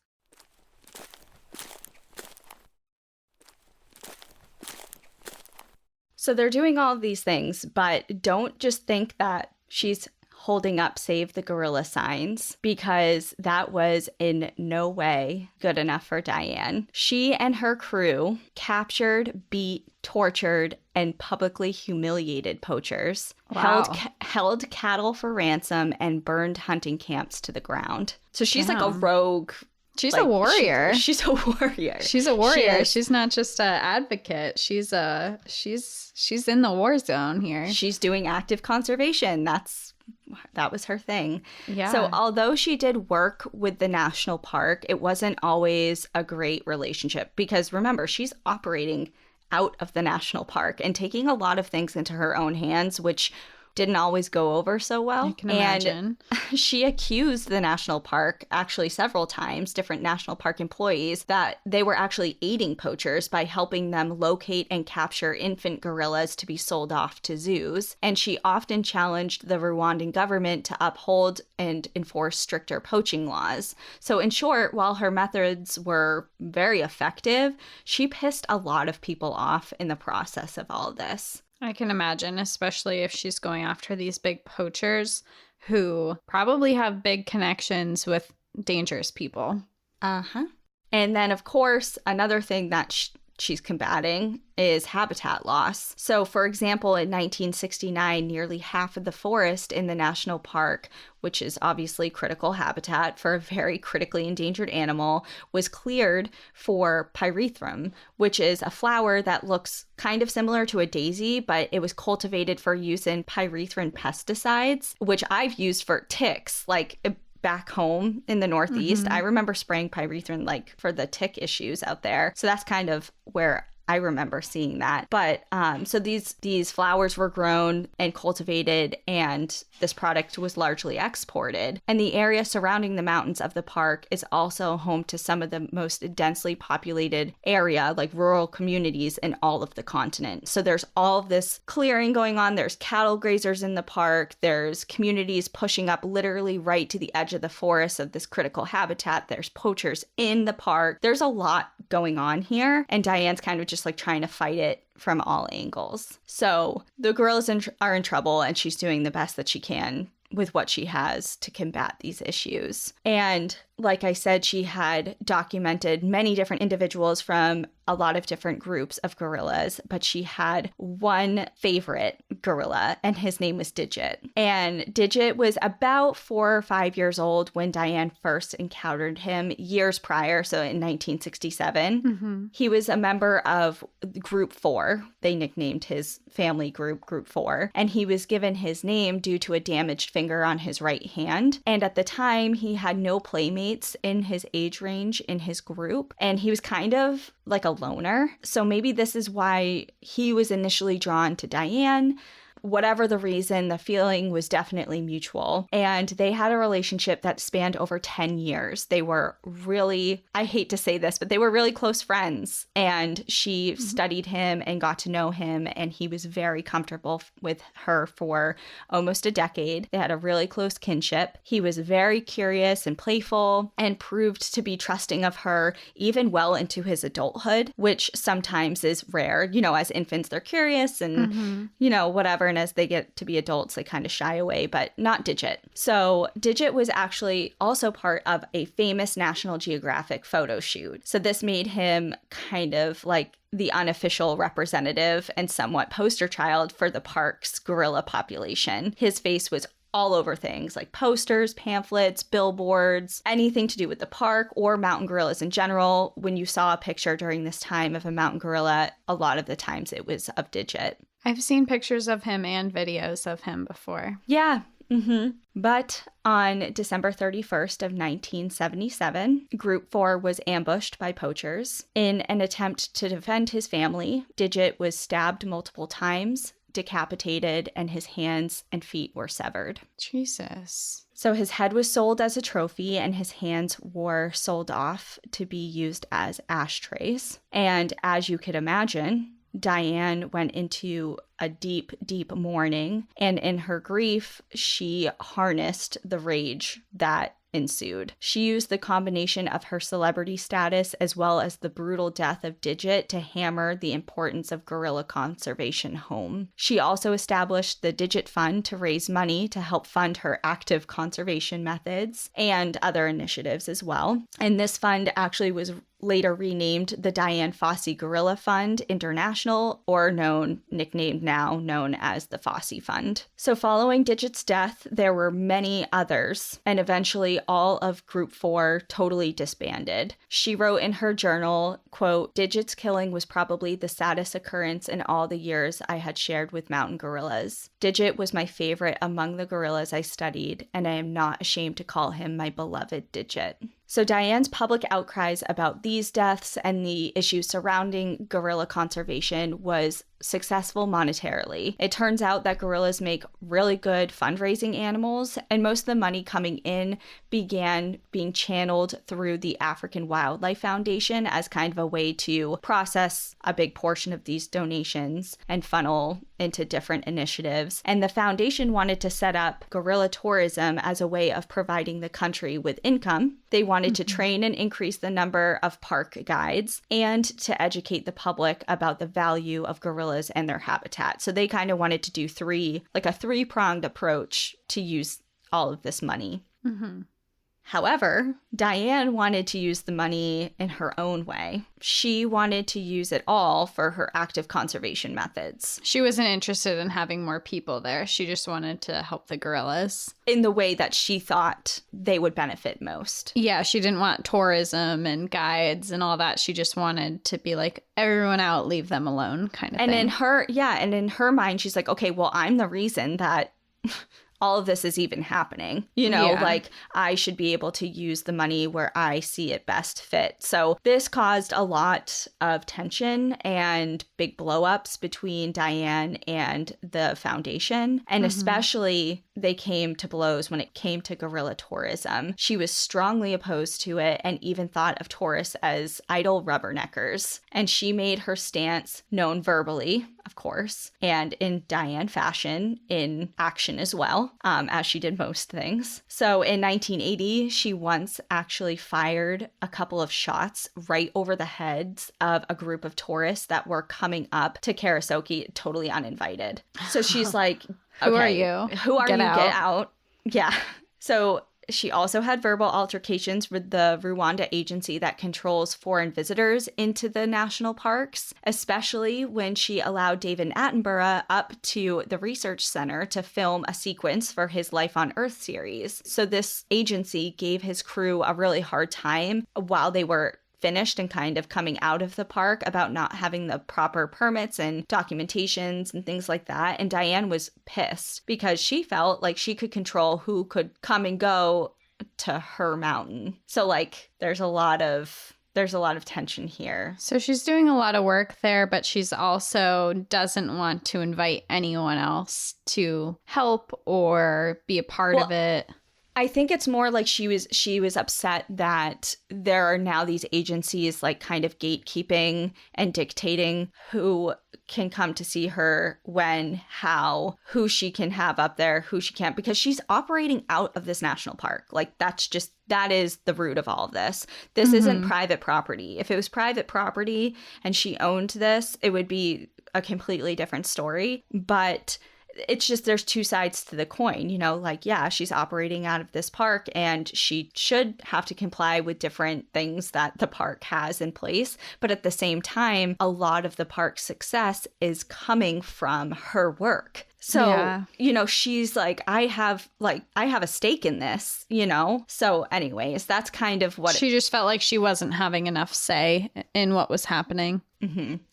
Speaker 1: So they're doing all of these things, but don't just think that she's holding up Save the Gorilla signs, because that was in no way good enough for Dian. She and her crew captured, beat, tortured, and publicly humiliated poachers, held cattle for ransom, and burned hunting camps to the ground. So she's like a rogue.
Speaker 2: She's a warrior.
Speaker 1: She's a warrior.
Speaker 2: She's a warrior. She's not just an advocate. She's in the war zone here.
Speaker 1: She's doing active conservation. That was her thing.
Speaker 2: Yeah.
Speaker 1: So although she did work with the national park, it wasn't always a great relationship, because remember, she's operating out of the national park and taking a lot of things into her own hands, which didn't always go over so well.
Speaker 2: I can imagine.
Speaker 1: And she accused the national park, actually several times, different national park employees, that they were actually aiding poachers by helping them locate and capture infant gorillas to be sold off to zoos. And she often challenged the Rwandan government to uphold and enforce stricter poaching laws. So in short, while her methods were very effective, she pissed a lot of people off in the process of all this.
Speaker 2: I can imagine, especially if she's going after these big poachers who probably have big connections with dangerous people.
Speaker 1: And then, of course, another thing that she's combating is habitat loss. So, for example, in 1969, nearly half of the forest in the national park, which is obviously critical habitat for a very critically endangered animal, was cleared for pyrethrum, which is a flower that looks kind of similar to a daisy, but it was cultivated for use in pyrethrin pesticides, which I've used for ticks, like back home in the Northeast. I remember spraying pyrethrin like for the tick issues out there. So that's kind of where I remember seeing that. But so these flowers were grown and cultivated, and this product was largely exported. And the area surrounding the mountains of the park is also home to some of the most densely populated area, like rural communities in all of the continent. So there's all of this clearing going on. There's cattle grazers in the park. There's communities pushing up literally right to the edge of the forest of this critical habitat. There's poachers in the park. There's a lot going on here. And Dian's kind of just like trying to fight it from all angles. So the gorillas are in trouble, and she's doing the best that she can with what she has to combat these issues. And like I said, she had documented many different individuals from a lot of different groups of gorillas, but she had one favorite gorilla, and his name was Digit. And Digit was about 4 or 5 years old when Dian first encountered him years prior, so in 1967. He was a member of Group 4. They nicknamed his family group Group 4, and he was given his name due to a damaged finger on his right hand. And at the time, he had no playmates in his age range in his group, and he was kind of like a loner. So maybe this is why he was initially drawn to Dian. whatever the reason, the feeling was definitely mutual. And they had a relationship that spanned over 10 years. They were really, I hate to say this, but they were really close friends. And she studied him and got to know him. And he was very comfortable with her for almost a decade. They had a really close kinship. He was very curious and playful and proved to be trusting of her even well into his adulthood, which sometimes is rare. You know, as infants, they're curious and, you know, whatever. And as they get to be adults, they kind of shy away, but not Digit. So Digit was actually also part of a famous National Geographic photo shoot. So this made him kind of like the unofficial representative and somewhat poster child for the park's gorilla population. His face was all over things like posters, pamphlets, billboards, anything to do with the park or mountain gorillas in general. When you saw a picture during this time of a mountain gorilla, a lot of the times it was of Digit.
Speaker 2: I've seen pictures of him and videos of him before.
Speaker 1: Yeah. But on December 31st of 1977, Group 4 was ambushed by poachers. In an attempt to defend his family, Digit was stabbed multiple times, decapitated, and his hands and feet were severed.
Speaker 2: Jesus.
Speaker 1: So his head was sold as a trophy and his hands were sold off to be used as ashtrays. And as you could imagine, Diane went into a deep, deep mourning, and in her grief, she harnessed the rage that ensued. She used the combination of her celebrity status as well as the brutal death of Digit to hammer the importance of gorilla conservation home. She also established the Digit Fund to raise money to help fund her active conservation methods and other initiatives as well. And this fund actually was later renamed the Dian Fossey Gorilla Fund International, or nicknamed now known as the Fossey Fund. So following Digit's death, there were many others, and eventually all of Group 4 totally disbanded. She wrote in her journal, quote, "Digit's killing was probably the saddest occurrence in all the years I had shared with mountain gorillas. Digit was my favorite among the gorillas I studied, and I am not ashamed to call him my beloved Digit." So Diane's public outcries about these deaths and the issues surrounding gorilla conservation was successful monetarily. It turns out that gorillas make really good fundraising animals, and most of the money coming in began being channeled through the African Wildlife Foundation as kind of a way to process a big portion of these donations and funnel into different initiatives. And the foundation wanted to set up gorilla tourism as a way of providing the country with income. They wanted to train and increase the number of park guides and to educate the public about the value of gorillas and their habitat. So they kind of wanted to do a three-pronged approach to use all of this money. However, Diane wanted to use the money in her own way. She wanted to use it all for her active conservation methods.
Speaker 2: She wasn't interested in having more people there. She just wanted to help the gorillas.
Speaker 1: In the way that she thought they would benefit most.
Speaker 2: Yeah, she didn't want tourism and guides and all that. She just wanted to be like, everyone out, leave them alone kind of thing.
Speaker 1: And in her mind, she's like, okay, well, I'm the reason that all of this is even happening. Like I should be able to use the money where I see it best fit. So this caused a lot of tension and big blow-ups between Diane and the foundation. And especially they came to blows when it came to gorilla tourism. She was strongly opposed to it and even thought of tourists as idle rubberneckers. And she made her stance known verbally, of course, and in Diane fashion, in action as well, as she did most things. So in 1980, she once actually fired a couple of shots right over the heads of a group of tourists that were coming up to Karisoke totally uninvited. So she's like,
Speaker 2: Who are you?
Speaker 1: Who are you? Get out. Yeah. So she also had verbal altercations with the Rwanda agency that controls foreign visitors into the national parks, especially when she allowed David Attenborough up to the research center to film a sequence for his Life on Earth series. So this agency gave his crew a really hard time while they were finished and kind of coming out of the park about not having the proper permits and documentations and things like that. And Diane was pissed because she felt like she could control who could come and go to her mountain. So there's a lot of there's a lot of tension here.
Speaker 2: So she's doing a lot of work there, but she's also doesn't want to invite anyone else to help or be a part of it.
Speaker 1: I think it's more like she was upset that there are now these agencies like kind of gatekeeping and dictating who can come to see her, when, how, who she can have up there, who she can't, because she's operating out of this national park. Like that is the root of all of this. This isn't private property. If it was private property and she owned this, it would be a completely different story. But it's just there's two sides to the coin, you know, like, yeah, she's operating out of this park and she should have to comply with different things that the park has in place. But at the same time, a lot of the park's success is coming from her work. So, you know, she's like, I have a stake in this, you know? So anyways, that's kind of what
Speaker 2: she just felt like she wasn't having enough say in what was happening.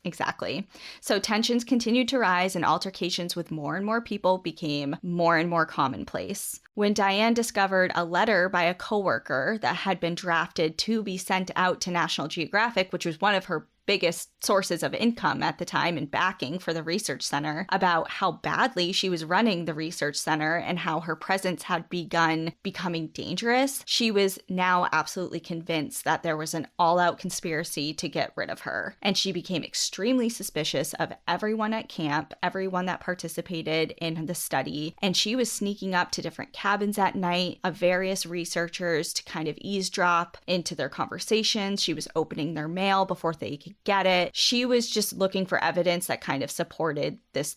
Speaker 1: Exactly. So tensions continued to rise and altercations with more and more people became more and more commonplace. When Diane discovered a letter by a coworker that had been drafted to be sent out to National Geographic, which was one of her biggest sources of income at the time and backing for the research center, about how badly she was running the research center and how her presence had begun becoming dangerous, she was now absolutely convinced that there was an all-out conspiracy to get rid of her. And she became extremely suspicious of everyone at camp, everyone that participated in the study, and she was sneaking up to different cabins at night of various researchers to kind of eavesdrop into their conversations. She was opening their mail before they could get it. She was just looking for evidence that kind of supported this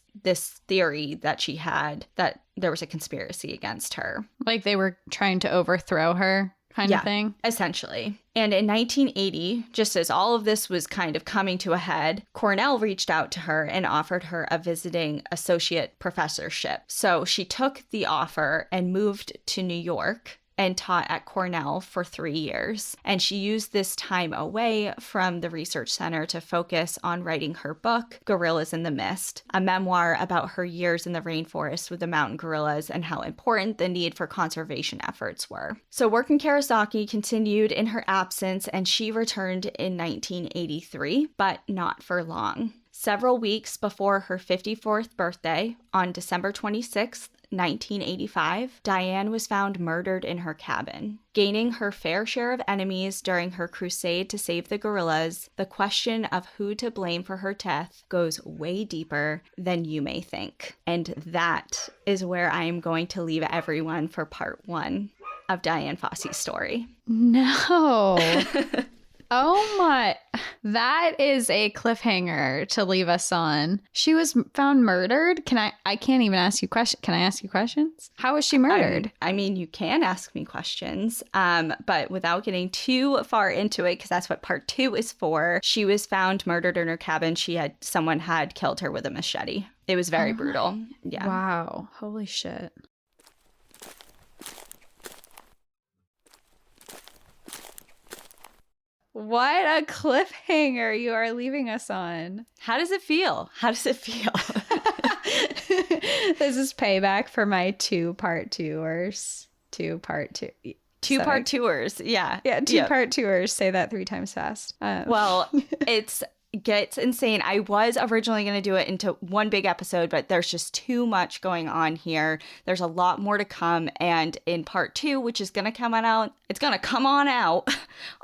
Speaker 1: theory that she had, that there was a conspiracy against her.
Speaker 2: Like they were trying to overthrow her kind of thing?
Speaker 1: Essentially. And in 1980, just as all of this was kind of coming to a head, Cornell reached out to her and offered her a visiting associate professorship. So she took the offer and moved to New York and taught at Cornell for 3 years. And she used this time away from the research center to focus on writing her book, Gorillas in the Mist, a memoir about her years in the rainforest with the mountain gorillas and how important the need for conservation efforts were. So work in Karisoke continued in her absence, and she returned in 1983, but not for long. Several weeks before her 54th birthday, on December 26th, 1985, Diane was found murdered in her cabin. Gaining her fair share of enemies during her crusade to save the gorillas, the question of who to blame for her death goes way deeper than you may think. And that is where I am going to leave everyone for part 1 of Dian Fossey's story.
Speaker 2: No. Oh my, that is a cliffhanger to leave us on. She was found murdered? I can't even ask you questions. Can I ask you questions? How was she murdered?
Speaker 1: I mean, you can ask me questions, but without getting too far into it, because that's what part 2 is for. She was found murdered in her cabin. Someone had killed her with a machete. It was very brutal. Yeah.
Speaker 2: Wow. Holy shit. What a cliffhanger you are leaving us on.
Speaker 1: How does it feel?
Speaker 2: This is payback for my 2-part tours. 2-part
Speaker 1: tours. Yeah.
Speaker 2: Yeah, 2-part tours. Say that 3 times fast.
Speaker 1: Well, it gets insane. I was originally going to do it into one big episode, but there's just too much going on here. There's a lot more to come. And in part 2, which is going to come on out, it's going to come on out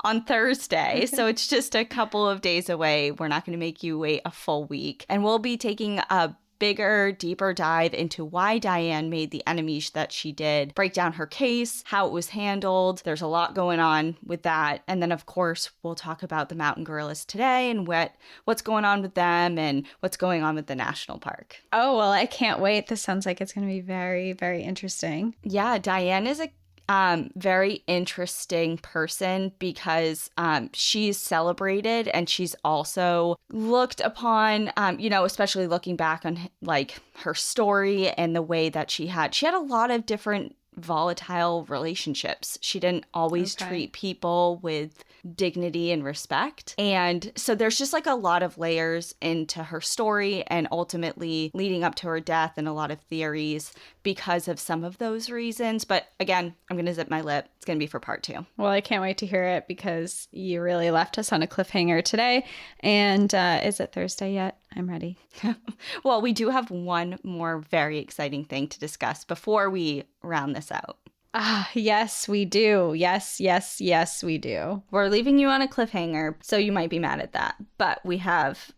Speaker 1: on Thursday. So it's just a couple of days away. We're not going to make you wait a full week. And we'll be taking a bigger, deeper dive into why Diane made the enemies that she did, break down her case, how it was handled. There's a lot going on with that. And then, of course, we'll talk about the mountain gorillas today and what's going on with them and what's going on with the national park.
Speaker 2: Oh, well, I can't wait. This sounds like it's going to be very, very interesting.
Speaker 1: Yeah, Diane is a very interesting person because she's celebrated and she's also looked upon, especially looking back on like her story and the way that she had a lot of different volatile relationships. She didn't always treat people with dignity and respect. And so there's just like a lot of layers into her story and ultimately leading up to her death and a lot of theories because of some of those reasons. But again, I'm going to zip my lip. It's going to be for part 2.
Speaker 2: Well, I can't wait to hear it because you really left us on a cliffhanger today. And is it Thursday yet? I'm ready.
Speaker 1: Well, we do have one more very exciting thing to discuss before we round this out.
Speaker 2: Yes, we do. Yes, we do.
Speaker 1: We're leaving you on a cliffhanger, so you might be mad at that. But we have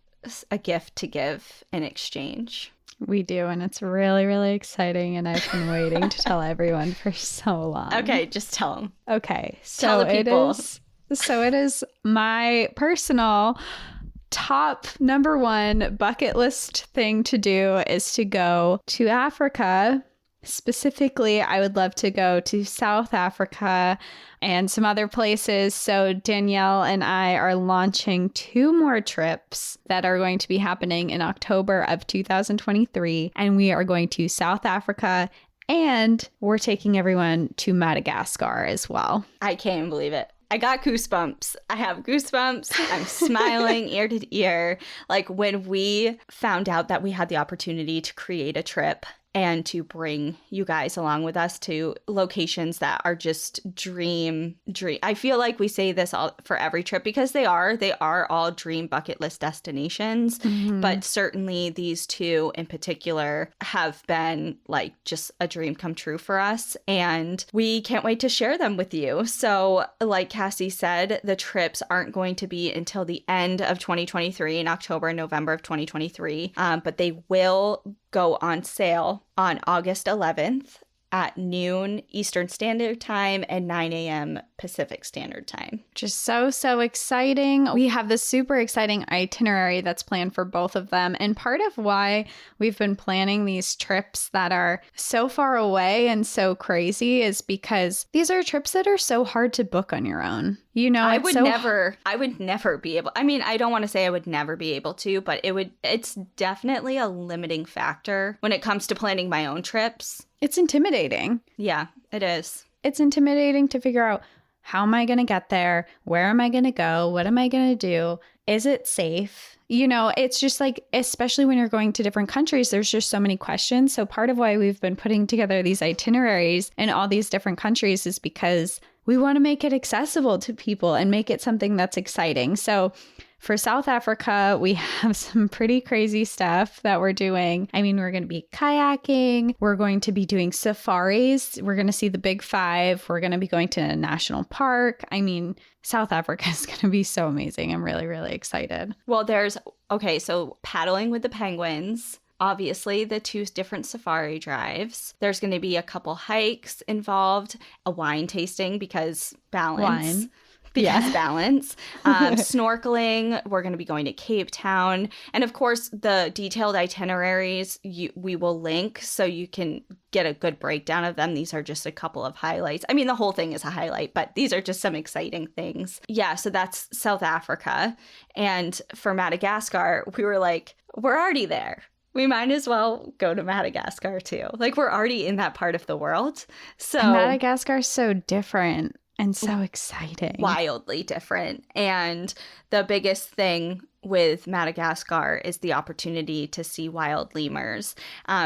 Speaker 1: a gift to give in exchange.
Speaker 2: We do, and it's really, really exciting, and I've been waiting to tell everyone for so long.
Speaker 1: Okay, just tell them.
Speaker 2: Okay, so
Speaker 1: tell the people.
Speaker 2: It is my personal top number 1 bucket list thing to do is to go to Africa. Specifically, I would love to go to South Africa and some other places. So Danielle and I are launching 2 more trips that are going to be happening in October of 2023. And we are going to South Africa and we're taking everyone to Madagascar as well.
Speaker 1: I can't believe it. I got goosebumps. I have goosebumps. I'm smiling ear to ear. Like when we found out that we had the opportunity to create a trip and to bring you guys along with us to locations that are just dream. I feel like we say this all for every trip because they are all dream bucket list destinations. Mm-hmm. But certainly these 2 in particular have been like just a dream come true for us. And we can't wait to share them with you. So like Cassie said, the trips aren't going to be until the end of 2023 in October and November of 2023. But they will go on sale on August 11th at noon Eastern Standard Time and 9 a.m. Pacific Standard Time.
Speaker 2: Just so exciting. We have this super exciting itinerary that's planned for both of them. And part of why we've been planning these trips that are so far away and so crazy is because these are trips that are so hard to book on your own. You know,
Speaker 1: I would never be able. I mean, I don't want to say I would never be able to, but it's definitely a limiting factor when it comes to planning my own trips.
Speaker 2: It's intimidating.
Speaker 1: Yeah, it is.
Speaker 2: It's intimidating to figure out, how am I going to get there? Where am I going to go? What am I going to do? Is it safe? You know, it's just like, especially when you're going to different countries, there's just so many questions. So part of why we've been putting together these itineraries in all these different countries is because we want to make it accessible to people and make it something that's exciting. So for South Africa, we have some pretty crazy stuff that we're doing. I mean, we're going to be kayaking. We're going to be doing safaris. We're going to see the big 5. We're going to be going to a national park. I mean, South Africa is going to be so amazing. I'm really, really excited.
Speaker 1: Well, so paddling with the penguins. Obviously, the 2 different safari drives. There's going to be a couple hikes involved, a wine tasting because balance.
Speaker 2: Wine.
Speaker 1: Balance. Snorkeling. We're going to be going to Cape Town. And of course, the detailed itineraries we will link so you can get a good breakdown of them. These are just a couple of highlights. I mean, the whole thing is a highlight, but these are just some exciting things. Yeah, so that's South Africa. And for Madagascar, we were like, we're already there. We might as well go to Madagascar too. Like, we're already in that part of the world. So
Speaker 2: Madagascar is so different and so exciting.
Speaker 1: Wildly different. And the biggest thing with Madagascar is the opportunity to see wild lemurs.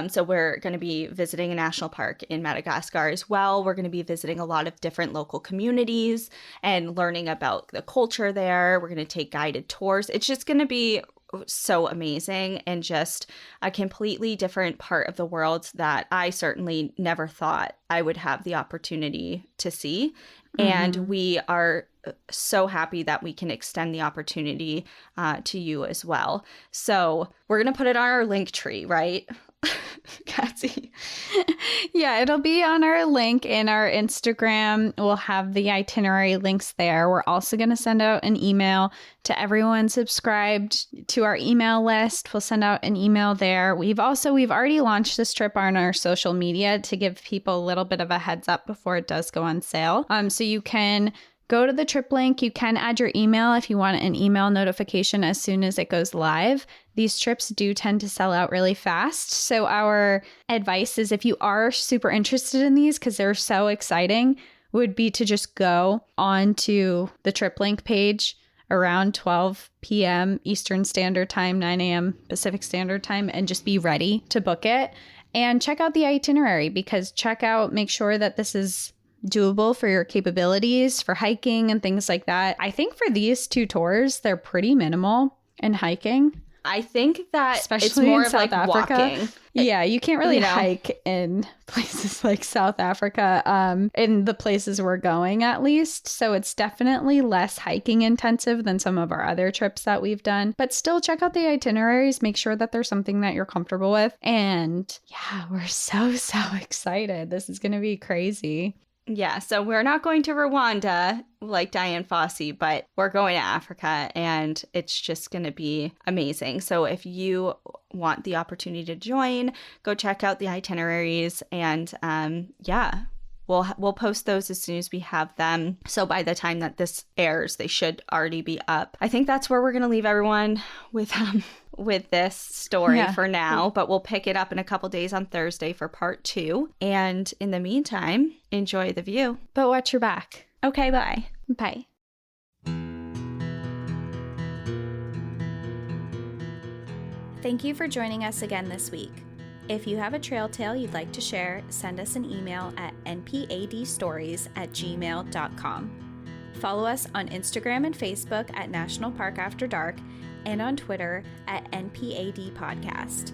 Speaker 1: So we're going to be visiting a national park in Madagascar as well. We're going to be visiting a lot of different local communities and learning about the culture there. We're going to take guided tours. It's just going to be so amazing and just a completely different part of the world that I certainly never thought I would have the opportunity to see. Mm-hmm. And we are so happy that we can extend the opportunity to you as well. So we're going to put it on our link tree, right? Cassie.
Speaker 2: Yeah, it'll be on our link in our Instagram. We'll have the itinerary links there. We're also going to send out an email to everyone subscribed to our email list. We'll send out an email there. We've already launched this trip on our social media to give people a little bit of a heads up before it does go on sale. So you can Go to the trip link. You can add your email if you want an email notification as soon as it goes live. These trips do tend to sell out really fast. So our advice is if you are super interested in these, because they're so exciting, would be to just go onto the trip link page around 12 p.m. Eastern Standard Time, 9 a.m. Pacific Standard Time, and just be ready to book it. And check out the itinerary, because make sure that this is doable for your capabilities for hiking and things like that. I think for these 2 tours, they're pretty minimal in hiking.
Speaker 1: I think that
Speaker 2: Especially
Speaker 1: it's more
Speaker 2: in
Speaker 1: of
Speaker 2: South
Speaker 1: like
Speaker 2: Africa.
Speaker 1: walking.
Speaker 2: Yeah, you can't really hike in places like South Africa, in the places we're going at least. So it's definitely less hiking intensive than some of our other trips that we've done. But still check out the itineraries, make sure that there's something that you're comfortable with. And yeah, we're so excited. This is going to be crazy.
Speaker 1: Yeah, so we're not going to Rwanda like Dian Fossey, but we're going to Africa, and it's just going to be amazing. So if you want the opportunity to join, go check out the itineraries, and we'll post those as soon as we have them. So by the time that this airs, they should already be up. I think that's where we're going to leave everyone with this story for now, but we'll pick it up in a couple days on Thursday for part 2. And in the meantime, enjoy the view.
Speaker 2: But watch your back.
Speaker 1: Okay, bye.
Speaker 2: Bye. Thank you for joining us again this week. If you have a trail tale you'd like to share, send us an email at npadstories@gmail.com. Follow us on Instagram and Facebook at National Park After Dark, and on Twitter at NPAD Podcast.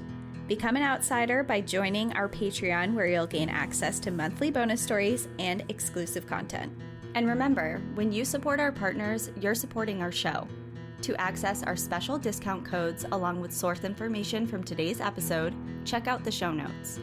Speaker 2: Become an outsider by joining our Patreon, where you'll gain access to monthly bonus stories and exclusive content.
Speaker 1: And remember, when you support our partners, you're supporting our show. To access our special discount codes along with source information from today's episode, check out the show notes.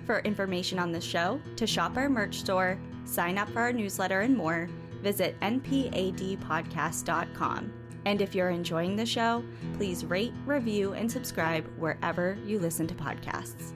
Speaker 1: For information on the show, to shop our merch store, sign up for our newsletter, and more, visit npadpodcast.com. And if you're enjoying the show, please rate, review, and subscribe wherever you listen to podcasts.